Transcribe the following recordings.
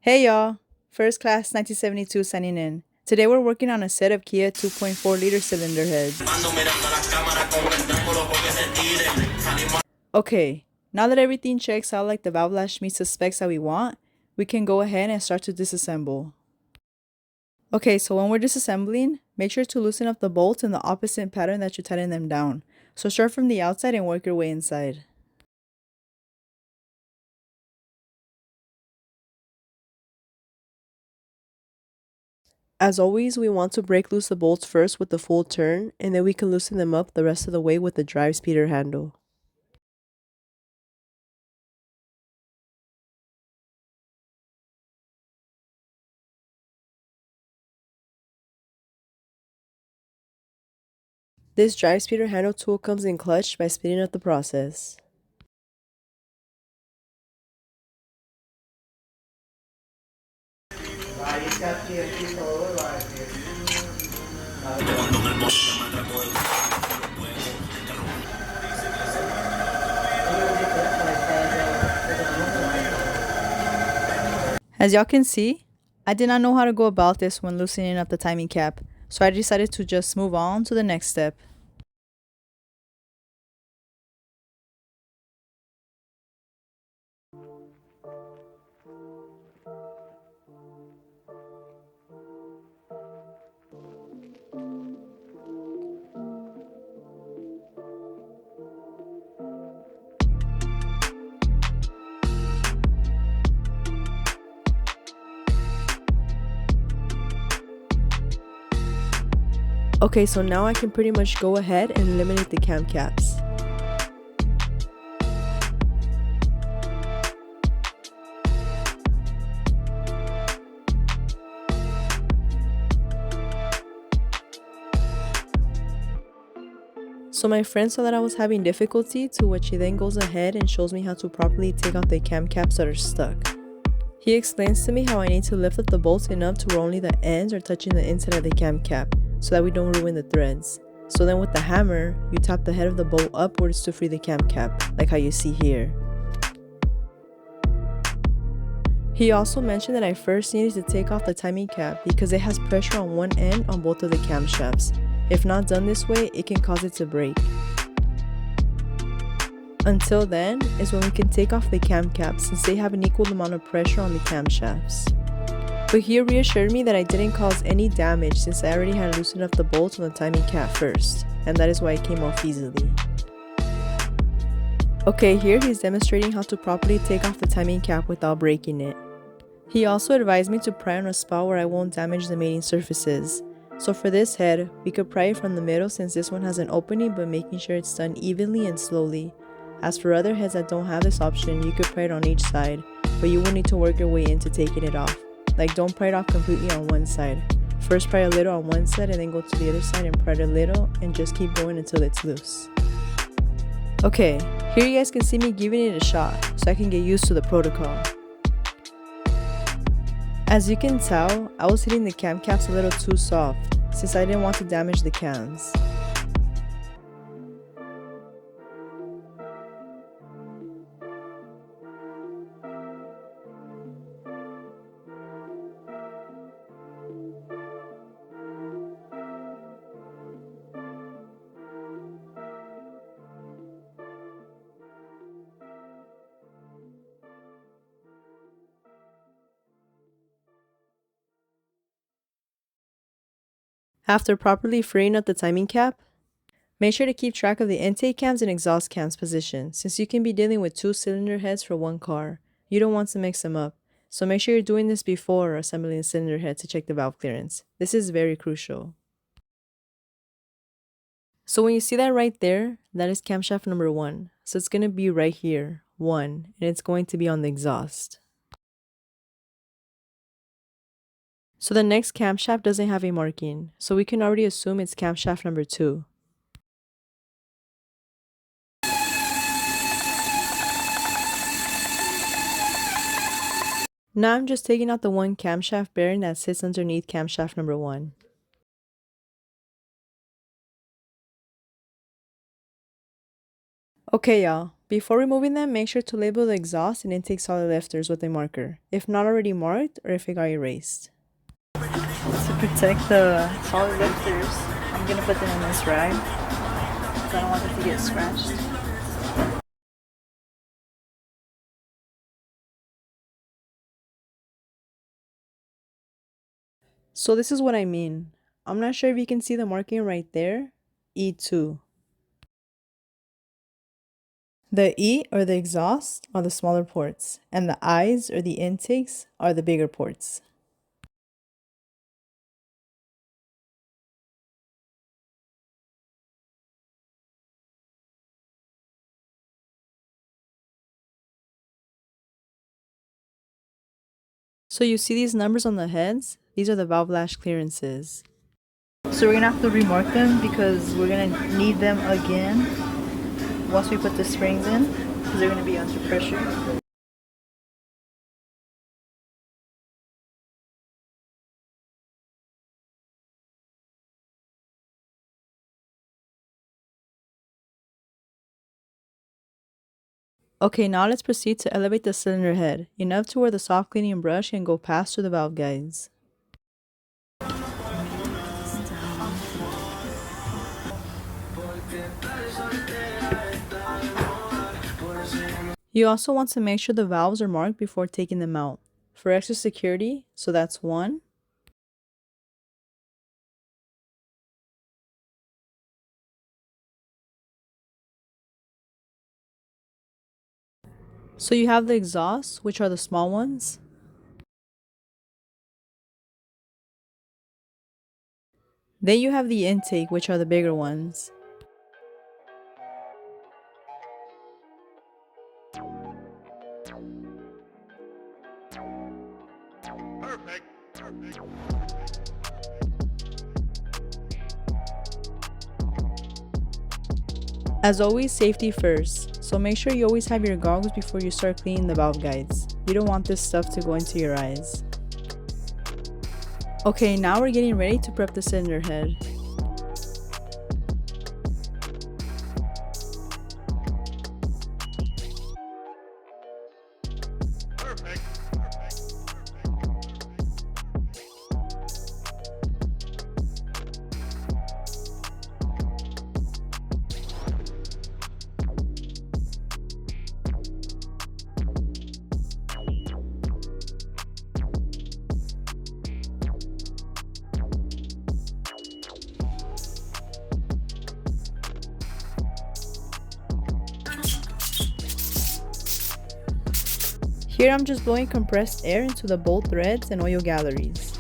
Hey y'all, FirstClass 1972 signing in. Today we're working on a set of Kia 2.4-liter cylinder heads. Okay, now that everything checks out like the valve latch meets the specs that we want, we can go ahead and start to disassemble. Okay, so when we're disassembling, make sure to loosen up the bolts in the opposite pattern that you tighten them down. So start from the outside and work your way inside. As always, we want to break loose the bolts first with the full turn, and then we can loosen them up the rest of the way with the drive speeder handle. This drive speeder handle tool comes in clutch by speeding up the process. As y'all can see, I did not know how to go about this when loosening up the timing cap, so I decided to just move on to the next step. Okay, so now I can pretty much go ahead and eliminate the cam caps. So my friend saw that I was having difficulty, to which he then goes ahead and shows me how to properly take out the cam caps that are stuck. He explains to me how I need to lift up the bolts enough to where only the ends are touching the inside of the cam cap, so that we don't ruin the threads. So then with the hammer, you tap the head of the bolt upwards to free the cam cap, like how you see here. He also mentioned that I first needed to take off the timing cap because it has pressure on one end on both of the camshafts. If not done this way, it can cause it to break. Until then is when we can take off the cam caps since they have an equal amount of pressure on the camshafts. But he reassured me that I didn't cause any damage since I already had loosened up the bolts on the timing cap first, and that is why it came off easily. Okay, here he's demonstrating how to properly take off the timing cap without breaking it. He also advised me to pry on a spot where I won't damage the mating surfaces. So for this head, we could pry it from the middle since this one has an opening, but making sure it's done evenly and slowly. As for other heads that don't have this option, you could pry it on each side, but you will need to work your way into taking it off. Like, don't pry it off completely on one side. First pry a little on one side and then go to the other side and pry it a little and just keep going until it's loose. Okay, here you guys can see me giving it a shot so I can get used to the protocol. As you can tell, I was hitting the cam caps a little too soft since I didn't want to damage the cans. After properly freeing up the timing cap, make sure to keep track of the intake cams and exhaust cams position since you can be dealing with two cylinder heads for one car. You don't want to mix them up, so make sure you're doing this before assembling the cylinder head to check the valve clearance. This is very crucial. So when you see that right there, that is camshaft number 1. So it's going to be right here, 1, and it's going to be on the exhaust. So the next camshaft doesn't have a marking, so we can already assume it's camshaft number 2. Now I'm just taking out the one camshaft bearing that sits underneath camshaft number 1. Okay y'all, Before removing them, make sure to label the exhaust and intake solid lifters with a marker, if not already marked or if it got erased. To protect the solid lifters, I'm going to put them in this rag because I don't want them to get scratched. So this is what I mean. I'm not sure if you can see the marking right there, E2. The E, or the exhaust, are the smaller ports, and the I's, or the intakes, are the bigger ports. So you see these numbers on the heads? These are the valve lash clearances. So we're gonna have to remark them because we're gonna need them again once we put the springs in, because they're gonna be under pressure. Okay, now let's proceed to elevate the cylinder head, enough to where the soft cleaning brush can go past through the valve guides. You also want to make sure the valves are marked before taking them out. For extra security, so that's 1. So you have the exhausts, which are the small ones. Then you have the intake, which are the bigger ones. Perfect. As always, safety first, so make sure you always have your goggles before you start cleaning the valve guides. You don't want this stuff to go into your eyes. Okay, now we're getting ready to prep the cylinder head. Here I'm just blowing compressed air into the bolt threads and oil galleries.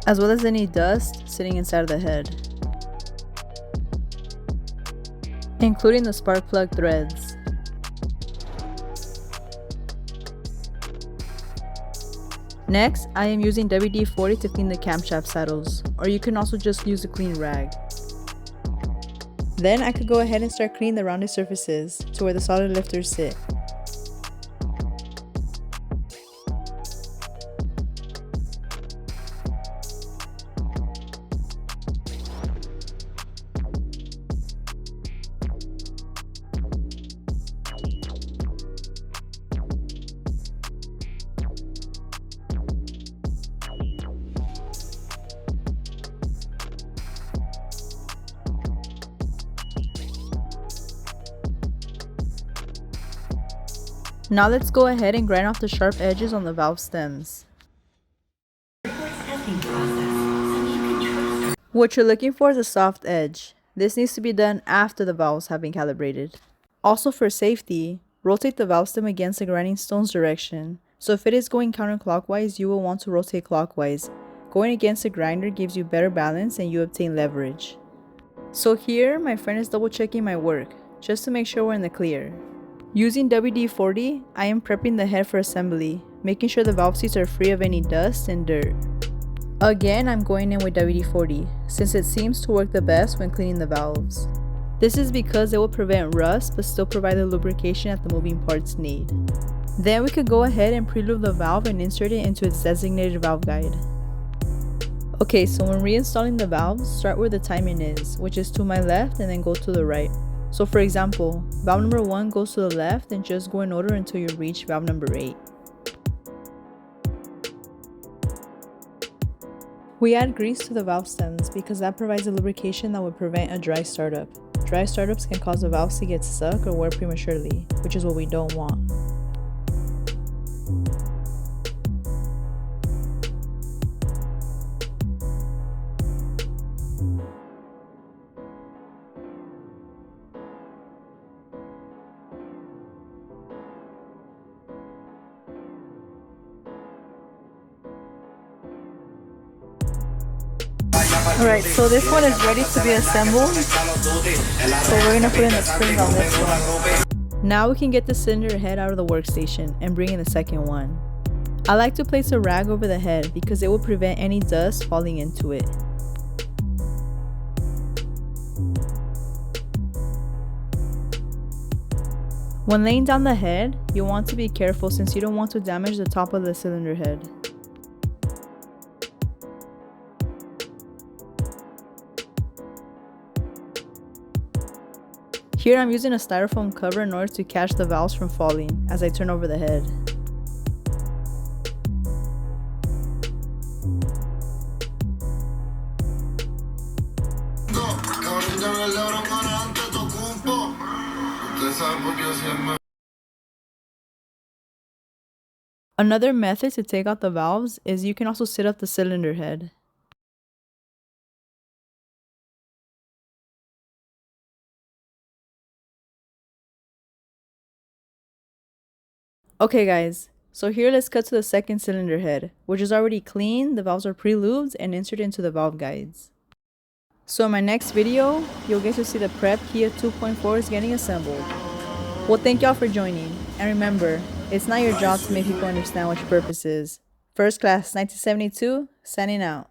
As well as any dust sitting inside of the head, including the spark plug threads. Next, I am using WD-40 to clean the camshaft saddles, or you can also just use a clean rag. Then I could go ahead and start cleaning the rounded surfaces to where the solid lifters sit. Now let's go ahead and grind off the sharp edges on the valve stems. What you're looking for is a soft edge. This needs to be done after the valves have been calibrated. Also, for safety, rotate the valve stem against the grinding stone's direction. So if it is going counterclockwise, you will want to rotate clockwise. Going against the grinder gives you better balance and you obtain leverage. So here, my friend is double checking my work, just to make sure we're in the clear. Using WD-40, I am prepping the head for assembly, making sure the valve seats are free of any dust and dirt. Again, I'm going in with WD-40, since it seems to work the best when cleaning the valves. This is because it will prevent rust but still provide the lubrication that the moving parts need. Then we could go ahead and pre-lube the valve and insert it into its designated valve guide. Okay, so when reinstalling the valves, start where the timing is, which is to my left and then go to the right. So for example, valve number 1 goes to the left and just go in order until you reach valve number 8. We add grease to the valve stems because that provides a lubrication that would prevent a dry startup. Dry startups can cause the valves to get stuck or wear prematurely, which is what we don't want. Alright, so this one is ready to be assembled. So we're going to put in the springs on this one. Now we can get the cylinder head out of the workstation and bring in the second one. I like to place a rag over the head because it will prevent any dust falling into it. When laying down the head, you'll want to be careful since you don't want to damage the top of the cylinder head. Here I'm using a styrofoam cover in order to catch the valves from falling as I turn over the head. Another method to take out the valves is you can also sit up the cylinder head. Okay guys, so here let's cut to the second cylinder head, which is already clean, the valves are pre-lubed and inserted into the valve guides. So in my next video, you'll get to see the prep Kia 2.4 is getting assembled. Well, thank y'all for joining, and remember, it's not your job to make people understand what your purpose is. First Class 1972, signing out.